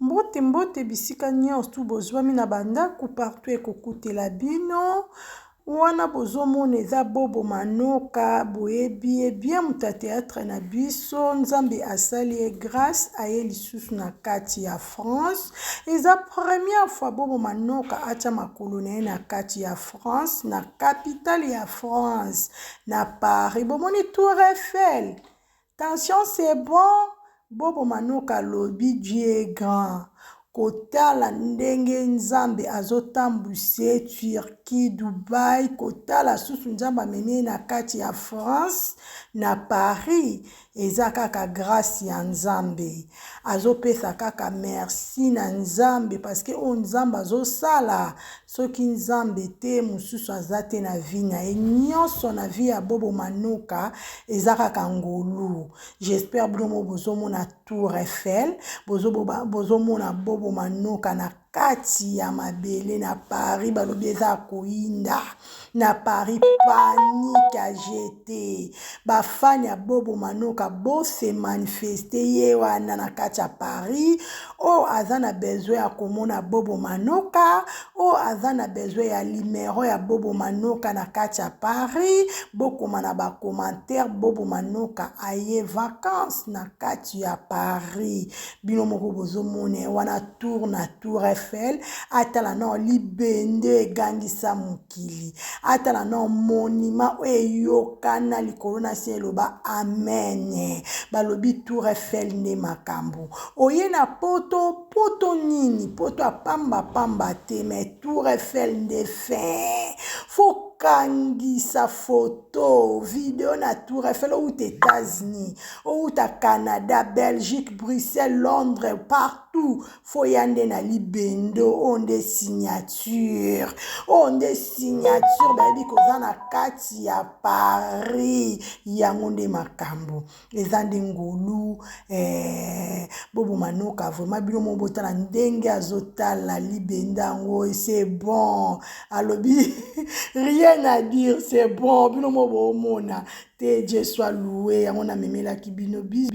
Mbote mbote bisika nyonso tu bozwami na bandaku partout ekokutela bino wana bozomona eza Bobo Manoka boyebi bien muta théâtre na biso nzambe asali grâce aye lisusu na kati ya France eza première fois Bobo Manoka acha makolo na ye na kati ya France na capitale ya France na Paris bomoni Tour Eiffel. Attention, c'est bon. Bobo Manoka lobi Dieu est grand. Kotala ndenge nzambe azotambwise Turquie, Dubai, kotala susu nzambe amene na kati ya France na Paris. Eza kaka grâce ya nzambe. Azopesa kaka merci na nzambe parce que o nzambe azosala soki nzambe te mususu azate na vie na ye nyonso na vie ya Bobo Manoka eza kaka ngolu. J'espère bromo bozomona Tour Eiffel, bozomona Bobo Manoka na kati ya mabele na Paris balobi eza koinda na Paris panique a jeté bafani ya Bobo Manoka bo se manifester ye wana na kati ya Paris o aza na besoin ya komona Bobo Manoka o aza na besoin ya numéro ya Bobo Manoka na kati ya Paris bokoma na ba commentaire Bobo Manoka aye vacances na kati ya Paris bino moko bozomona wana Tour Eiffel atala na libende egangisa mokili atala na monument eyokana likolo na se eloba amen balobi Tour Eiffel nde makambo oye na poto nini poto apamba te mais Tour Eiffel nde fin kangisa photo video na Tour Eiffel ou États-Unis ou ta Canada, Belgique, Bruxelles, Londres, partout faut yande na libendo onde signature baby koza na kati ya Paris yango nde makambo eza nde ngolu Bobo Manoka vraiment bino mo botala ndenge azotala libenda ngo c'est bon alobi rien à dire, c'est bon. Bino mo bo mona. Te Dieu soit loué. Yango na memela ki bino bis.